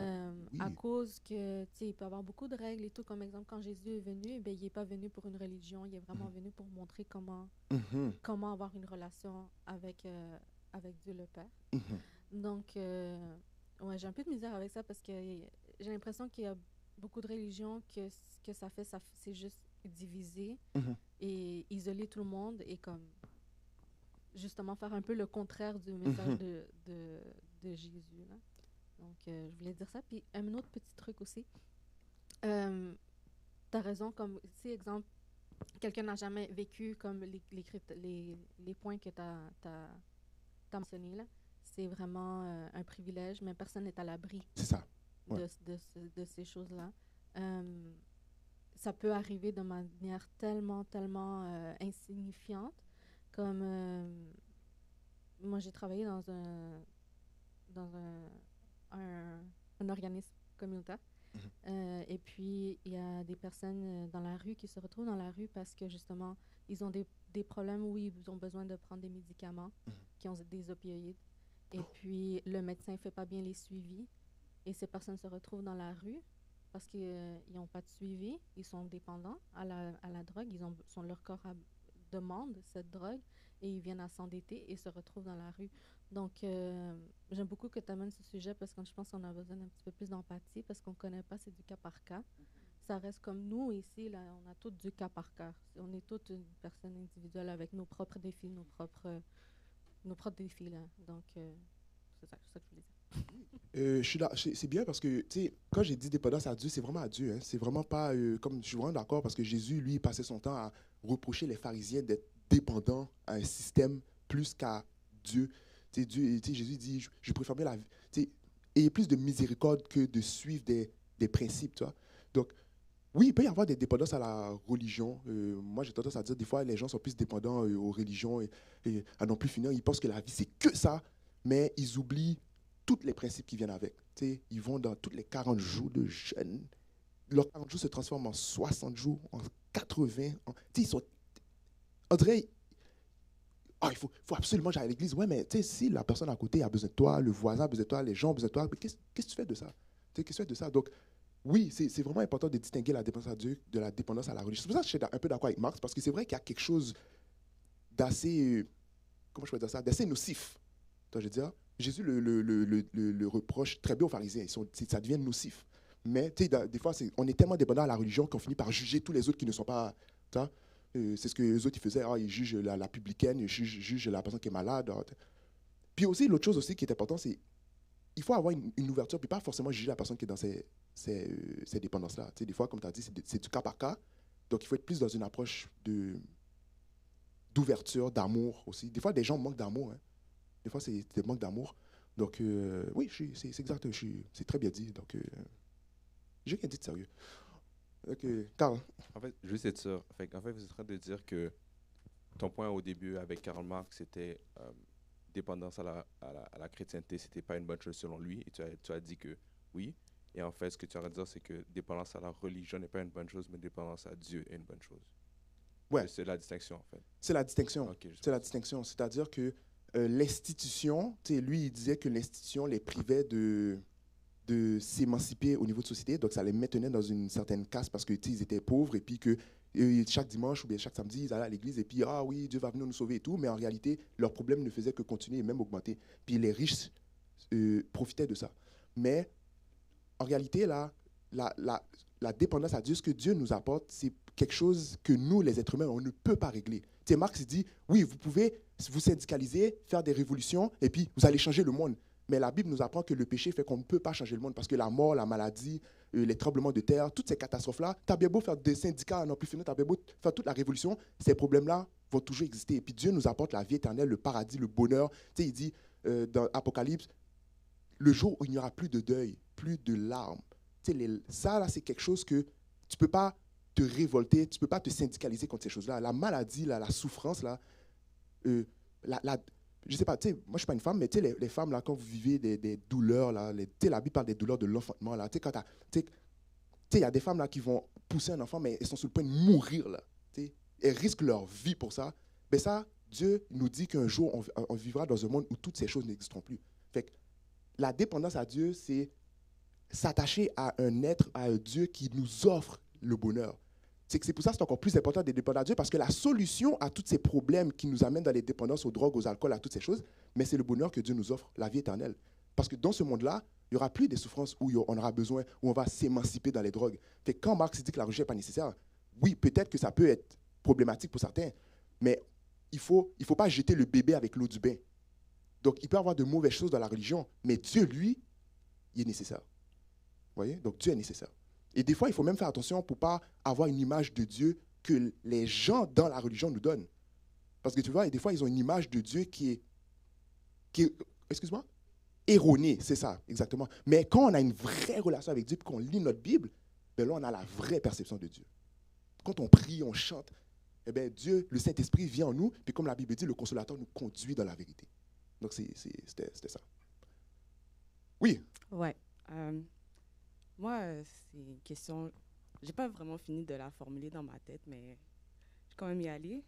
À oui. cause que, tu sais, il peut y avoir beaucoup de règles et tout. Comme exemple, quand Jésus est venu, ben, il n'est pas venu pour une religion, il est vraiment venu pour montrer Mhm. comment avoir une relation avec Dieu le Père. Mhm. Donc, ouais, j'ai un peu de misère avec ça parce que j'ai l'impression qu'il y a beaucoup de religions que ce que ça fait, c'est juste diviser Mhm. et isoler tout le monde et comme justement faire un peu le contraire du message Mhm. de Jésus, là. Donc, je voulais dire ça. Puis, un autre petit truc aussi. Euh, T'as raison, comme, tu sais, exemple, quelqu'un n'a jamais vécu comme les points que t'as mentionnés, là. C'est vraiment un privilège, mais personne n'est à l'abri C'est ça. Ouais. de ces choses-là. Euh, Ça peut arriver de manière tellement insignifiante, comme moi j'ai travaillé dans un organisme communautaire. Mhm. Et puis, il y a des personnes dans la rue qui se retrouvent dans la rue parce que justement, ils ont des problèmes où ils ont besoin de prendre des médicaments Mhm. qui ont des opioïdes. Et puis, le médecin ne fait pas bien les suivis. Et ces personnes se retrouvent dans la rue parce qu'ils n'ont pas de suivi. Ils sont dépendants à la drogue. Leur corps demande cette drogue et ils viennent à s'endetter et se retrouvent dans la rue. Donc, j'aime beaucoup que tu amènes ce sujet parce que je pense qu'on a besoin d'un petit peu plus d'empathie parce qu'on ne connaît pas, c'est du cas par cas. Ça reste comme nous ici, là, on a tous du cas par cas. On est toutes une personne individuelle avec nos propres défis, nos propres défis, là. Donc, c'est ça que je voulais dire. Je suis là, c'est bien parce que, tu sais, quand j'ai dit dépendance à Dieu, c'est vraiment à Dieu. Hein. C'est vraiment pas comme je suis vraiment d'accord parce que Jésus, lui, passait son temps à reprocher les pharisiens d'être dépendants à un système plus qu'à Dieu. Tu sais, Dieu, tu sais, Jésus dit, je préfère bien la vie. Tu sais, ayez plus de miséricorde que de suivre des principes, tu vois. Donc, oui, il peut y avoir des dépendances à la religion. Moi, j'ai tendance à dire, des fois, les gens sont plus dépendants aux religions et à n'en plus finir. Ils pensent que la vie, c'est que ça, mais ils oublient tous les principes qui viennent avec. Tu sais, ils vont dans tous les 40 jours de jeûne. Leurs 40 jours se transforment en 60 jours, en 80. Tu sais, ils sont, on dirait, ah, il faut absolument que j'aille à l'église. Ouais, mais tu sais, si la personne à côté a besoin de toi, le voisin a besoin de toi, les gens ont besoin de toi, mais qu'est-ce que tu fais de ça? Tu sais, qu'est-ce que tu fais de ça? Donc, oui, c'est vraiment important de distinguer la dépendance à Dieu de la dépendance à la religion. C'est pour ça que je suis un peu d'accord avec Marx, parce que c'est vrai qu'il y a quelque chose d'assez, comment je peux dire ça, d'assez nocif. Toi, je veux dire, Jésus le reproche très bien aux pharisiens, ça devient nocif. Mais tu sais, des fois, on est tellement dépendant à la religion qu'on finit par juger tous les autres qui ne sont pas. Tu vois, c'est ce que les autres ils faisaient. Ah, ils jugent la publicaine, ils jugent la personne qui est malade. Ah, puis aussi, l'autre chose aussi qui est important, c'est il faut avoir une ouverture, puis pas forcément juger la personne qui est dans ces dépendances-là. Tu sais, des fois, comme tu as dit, c'est du cas par cas. Donc, il faut être plus dans une approche d'ouverture, d'amour aussi. Des fois, des gens manquent d'amour. Hein. Des fois, c'est des manques d'amour. Donc, oui, c'est exact. C'est très bien dit. Donc, j'ai rien dit de sérieux. Ok, Carl. En fait, juste être sûr. En fait, vous êtes en train de dire que ton point au début avec Karl Marx, c'était dépendance à la chrétienté, c'était pas une bonne chose selon lui. Et tu as dit que oui. Et en fait, ce que tu as à dire, c'est que dépendance à la religion n'est pas une bonne chose, mais dépendance à Dieu est une bonne chose. Ouais. C'est la distinction, en fait. C'est la distinction. Okay, c'est la distinction. C'est-à-dire que l'institution, lui, il disait que l'institution les privait de s'émanciper au niveau de société. Donc, ça les maintenait dans une certaine caste parce qu'ils étaient pauvres et puis que chaque dimanche ou bien chaque samedi, ils allaient à l'église et puis, ah oui, Dieu va venir nous sauver et tout. Mais en réalité, leurs problèmes ne faisaient que continuer et même augmenter. Puis les riches profitaient de ça. Mais en réalité, là, la dépendance à Dieu, ce que Dieu nous apporte, c'est quelque chose que nous, les êtres humains, on ne peut pas régler. Tu sais, Marx dit, oui, vous pouvez vous syndicaliser, faire des révolutions et puis vous allez changer le monde. Mais la Bible nous apprend que le péché fait qu'on ne peut pas changer le monde parce que la mort, la maladie, les tremblements de terre, toutes ces catastrophes-là, tu as bien beau faire des syndicats à n'en plus finir, tu as bien beau faire toute la révolution, ces problèmes-là vont toujours exister. Et puis Dieu nous apporte la vie éternelle, le paradis, le bonheur. Tu sais, il dit dans Apocalypse, le jour où il n'y aura plus de deuil, plus de larmes. Tu sais, ça, là, c'est quelque chose que tu ne peux pas te révolter, tu ne peux pas te syndicaliser contre ces choses-là. La maladie, là, la souffrance, là, je ne sais pas, tu sais, moi je ne suis pas une femme, mais tu sais, les femmes, là, quand vous vivez des douleurs, là, tu sais, la Bible parle des douleurs de l'enfantement, là, tu sais, tu sais, il y a des femmes, là, qui vont pousser un enfant, mais elles sont sur le point de mourir, là, tu sais, elles risquent leur vie pour ça. Mais ça, Dieu nous dit qu'un jour, on vivra dans un monde où toutes ces choses n'existeront plus. Fait que la dépendance à Dieu, c'est s'attacher à un être, à un Dieu qui nous offre le bonheur. C'est pour ça que c'est encore plus important de dépendre à Dieu, parce que la solution à tous ces problèmes qui nous amènent dans les dépendances aux drogues, aux alcools, à toutes ces choses, mais c'est le bonheur que Dieu nous offre, la vie éternelle. Parce que dans ce monde-là, il n'y aura plus des souffrances où on aura besoin, où on va s'émanciper dans les drogues. Fait que quand Marx dit que la religion n'est pas nécessaire, oui, peut-être que ça peut être problématique pour certains, mais il faut pas jeter le bébé avec l'eau du bain. Donc, il peut y avoir de mauvaises choses dans la religion, mais Dieu, lui, il est nécessaire. Vous voyez? Donc, Dieu est nécessaire. Et des fois, il faut même faire attention pour ne pas avoir une image de Dieu que les gens dans la religion nous donnent. Parce que tu vois, des fois, ils ont une image de Dieu qui est excuse-moi, erronée, c'est ça, exactement. Mais quand on a une vraie relation avec Dieu, puis qu'on lit notre Bible, ben là, on a la vraie perception de Dieu. Quand on prie, on chante, eh bien, Dieu, le Saint-Esprit vient en nous, puis comme la Bible dit, le Consolateur nous conduit dans la vérité. Donc, c'était ça. Oui. Ouais. Moi, c'est une question, je n'ai pas vraiment fini de la formuler dans ma tête, mais je vais quand même y aller.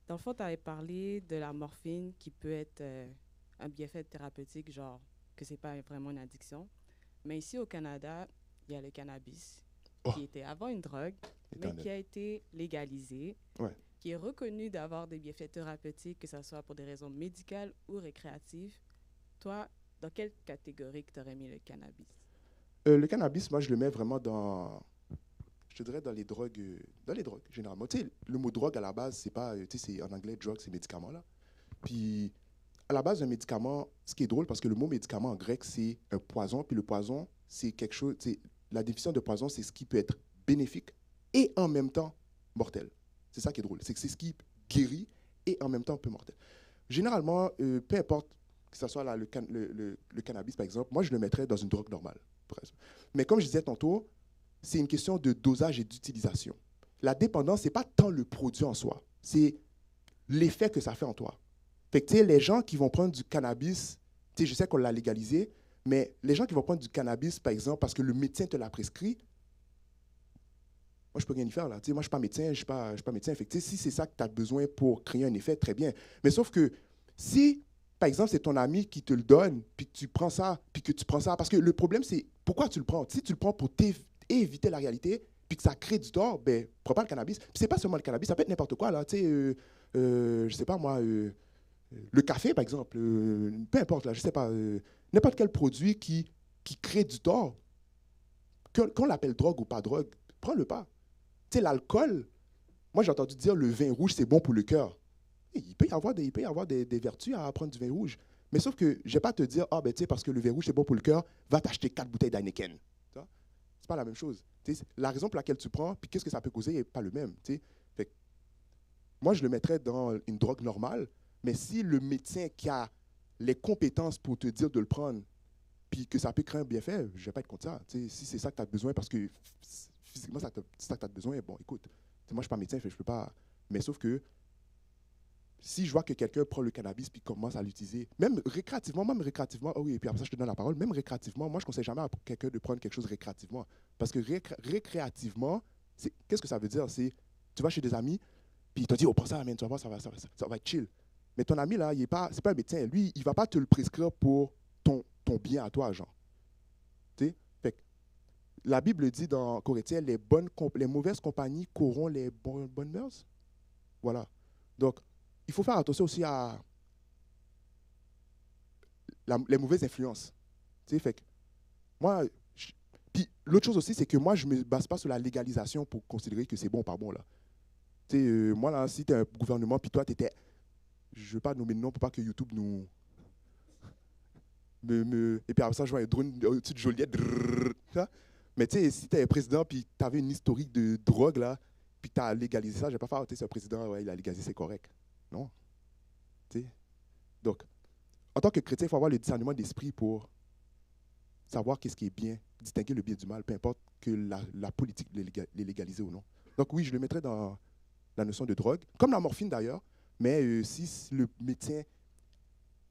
Dans le fond, tu avais parlé de la morphine qui peut être un bienfait thérapeutique, genre que ce n'est pas vraiment une addiction. Mais ici au Canada, il y a le cannabis, qui était avant une drogue, mais qui a été légalisé, qui est reconnu d'avoir des bienfaits thérapeutiques, que ce soit pour des raisons médicales ou récréatives. Toi, dans quelle catégorie tu aurais mis le cannabis? Le cannabis, moi, je le mets vraiment je dirais dans les drogues, généralement. Tu sais, le mot drogue, à la base, c'est pas, tu sais, c'est en anglais, drug, c'est médicament, là. Puis, à la base, un médicament, ce qui est drôle, parce que le mot médicament en grec, c'est un poison, puis le poison, c'est quelque chose, la définition de poison, c'est ce qui peut être bénéfique et en même temps mortel. C'est ça qui est drôle, c'est que c'est ce qui guérit et en même temps peu mortel. Généralement, peu importe que ce soit là, le cannabis, par exemple, moi, je le mettrais dans une drogue normale. Mais comme je disais tantôt, c'est une question de dosage et d'utilisation. La dépendance, ce n'est pas tant le produit en soi, c'est l'effet que ça fait en toi. Fait que, tu sais, les gens qui vont prendre du cannabis, tu sais, je sais qu'on l'a légalisé, mais les gens qui vont prendre du cannabis, par exemple, parce que le médecin te l'a prescrit, moi, je ne peux rien y faire, là. Tu sais, moi, je ne suis pas médecin, je suis pas médecin. Fait que, tu sais, si c'est ça que tu as besoin pour créer un effet, très bien. Mais sauf que si, par exemple, c'est ton ami qui te le donne, puis que tu prends ça, parce que le problème, c'est pourquoi tu le prends. Si tu le prends pour éviter la réalité, puis que ça crée du tort, ben, prends pas le cannabis. Puis c'est pas seulement le cannabis, ça peut être n'importe quoi, là. Tu sais, je sais pas, moi, le café, par exemple, peu importe, là, je sais pas, n'importe quel produit qui crée du tort, qu'on l'appelle drogue ou pas drogue, prends-le pas. Tu sais, l'alcool, moi, j'ai entendu dire le vin rouge, c'est bon pour le cœur. Il peut y avoir des vertus à prendre du vin rouge. Mais sauf que je ne vais pas te dire, ben, tu sais, parce que le vin rouge, c'est bon pour le cœur, va t'acheter 4 bouteilles d'Heineken. Ce n'est pas la même chose. La raison pour laquelle tu prends, puis qu'est-ce que ça peut causer, n'est pas le même. Fait que, moi, je le mettrais dans une drogue normale, mais si le médecin qui a les compétences pour te dire de le prendre, puis que ça peut créer un bienfait, je ne vais pas être contre ça. Si c'est ça que tu as besoin, parce que physiquement, c'est ça que tu as besoin, bon, écoute, moi, je ne suis pas médecin, je ne peux pas. Mais sauf que si je vois que quelqu'un prend le cannabis puis commence à l'utiliser, même récréativement, oh oui, et puis après ça, je te donne la parole, même récréativement, moi, je ne conseille jamais à quelqu'un de prendre quelque chose récréativement. Parce que récréativement, qu'est-ce que ça veut dire? C'est, tu vas chez des amis, puis il te dit, oh, prends ça, man, tu vas voir, ça va être chill. Mais ton ami, là, c'est pas un médecin. Lui, il ne va pas te le prescrire pour ton bien à toi, genre. Tu sais? Fait que la Bible dit dans Corinthiens, les mauvaises compagnies corrompent les bonnes mœurs. Voilà. Donc, il faut faire attention aussi à les mauvaises influences. Tu sais, fait que moi, puis l'autre chose aussi, c'est que moi, je ne me base pas sur la légalisation pour considérer que c'est bon ou pas bon, là. Tu sais, moi, là, si tu es un gouvernement, puis toi, tu étais... Je ne veux pas nommer de nom pour pas que YouTube nous Et puis après ça, je vois un drone au-dessus de Joliette. Drrrr, ça. Mais tu sais, si tu es président puis tu avais une historique de drogue, là, puis tu as légalisé ça, je vais pas faire, tu sais, c'est un président, ouais, il a légalisé, c'est correct. Non. Tu sais. Donc, en tant que chrétien, il faut avoir le discernement d'esprit pour savoir qu'est-ce qui est bien, distinguer le bien du mal, peu importe que la politique les légaliser ou non. Donc oui, je le mettrais dans la notion de drogue, comme la morphine d'ailleurs, mais si le médecin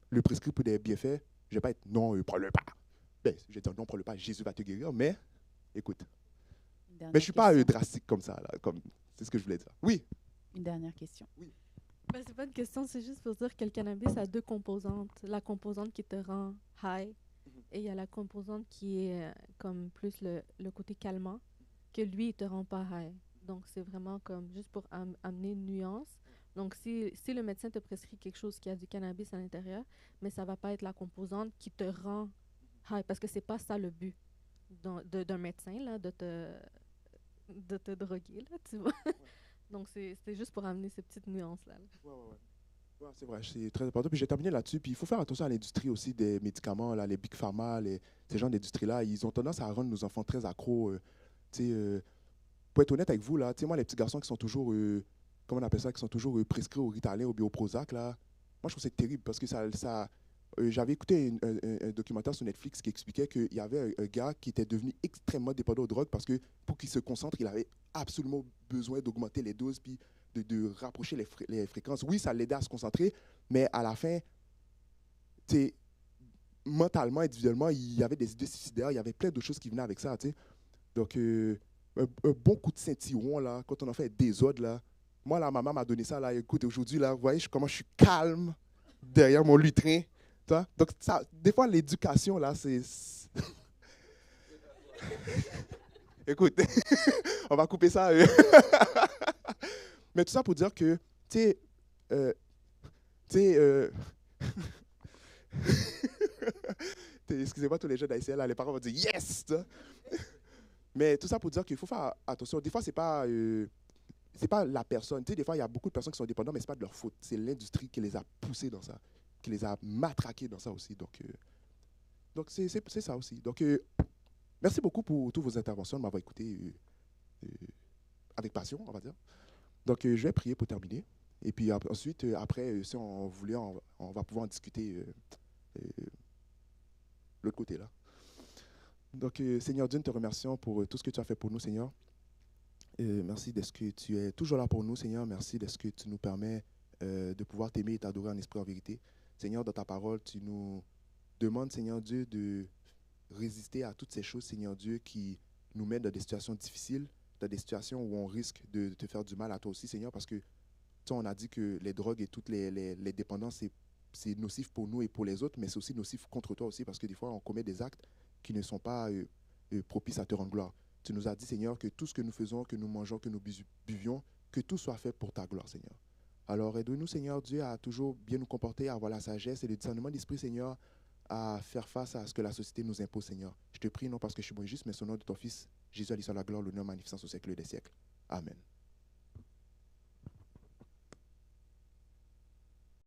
le prescrit pour des bienfaits, je ne vais pas être non, prends-le pas. Ben, je vais dire non, prends-le pas, Jésus va te guérir, mais écoute. Mais je ne suis pas drastique comme ça, là, c'est ce que je voulais dire. Oui. Une dernière question. Oui. Ben, c'est pas une question, c'est juste pour dire que le cannabis a deux composantes. La composante qui te rend high et il y a la composante qui est comme plus le côté calmant, que lui, il te rend pas high. Donc, c'est vraiment comme juste pour amener une nuance. Donc, si le médecin te prescrit quelque chose qui a du cannabis à l'intérieur, mais ça va pas être la composante qui te rend high, parce que c'est pas ça le but d'un médecin, là, de te droguer, là, tu vois. Donc, c'est juste pour amener ces petites nuances-là. Ouais, c'est vrai, c'est très important. Puis j'ai terminé là-dessus. Puis il faut faire attention à l'industrie aussi des médicaments, là, les Big Pharma, ces genres d'industries-là. Ils ont tendance à rendre nos enfants très accros. Pour être honnête avec vous, là, moi, les petits garçons qui sont toujours, comment on appelle ça, qui sont toujours prescrits au Ritalin ou bien au Prozac, là, moi, je trouve que c'est terrible parce que j'avais écouté un documentaire sur Netflix qui expliquait qu'il y avait un gars qui était devenu extrêmement dépendant aux drogues parce que pour qu'il se concentre, il avait absolument besoin d'augmenter les doses puis de rapprocher les fréquences. Oui, ça l'aidait à se concentrer, mais à la fin, mentalement, individuellement, il y avait des idées suicidaires, il y avait plein de choses qui venaient avec ça. Donc, un bon coup de ceinturon, là, quand on a fait des désordre, là, moi, là, ma maman m'a donné ça. Là, écoute, aujourd'hui, là, vous voyez comment je suis calme derrière mon lutrin. Donc, ça, des fois, l'éducation, là, c'est... Écoute, on va couper ça. Mais tout ça pour dire que, excusez-moi tous les jeunes d'AICL, là, les parents vont dire « Yes !» Mais tout ça pour dire qu'il faut faire attention. Des fois, c'est pas la personne. Des fois, il y a beaucoup de personnes qui sont dépendantes, mais ce n'est pas de leur faute. C'est l'industrie qui les a poussés dans ça, qui les a matraqués dans ça aussi. Donc c'est ça aussi. Donc, merci beaucoup pour toutes vos interventions, de m'avoir écouté avec passion, on va dire. Donc, je vais prier pour terminer. Et puis ensuite, après, si on voulait, on va pouvoir en discuter l'autre côté, là. Donc, Seigneur Dieu, nous te remercions pour tout ce que tu as fait pour nous, Seigneur. Merci de ce que tu es toujours là pour nous, Seigneur. Merci de ce que tu nous permets de pouvoir t'aimer et t'adorer en esprit en vérité. Seigneur, dans ta parole, tu nous demandes, Seigneur Dieu, de résister à toutes ces choses, Seigneur Dieu, qui nous mettent dans des situations difficiles, dans des situations où on risque de te faire du mal à toi aussi, Seigneur, parce que on a dit que les drogues et toutes les dépendances, c'est nocif pour nous et pour les autres, mais c'est aussi nocif contre toi aussi, parce que des fois, on commet des actes qui ne sont pas propices à te rendre gloire. Tu nous as dit, Seigneur, que tout ce que nous faisons, que nous mangeons, que nous buvions, que tout soit fait pour ta gloire, Seigneur. Alors, aide-nous, Seigneur Dieu, à toujours bien nous comporter, à avoir la sagesse et le discernement d'esprit, Seigneur, à faire face à ce que la société nous impose, Seigneur. Je te prie, non parce que je suis bon et juste, mais au nom de ton Fils, Jésus, à lui soit la gloire, l'honneur, magnificence au siècle des siècles. Amen.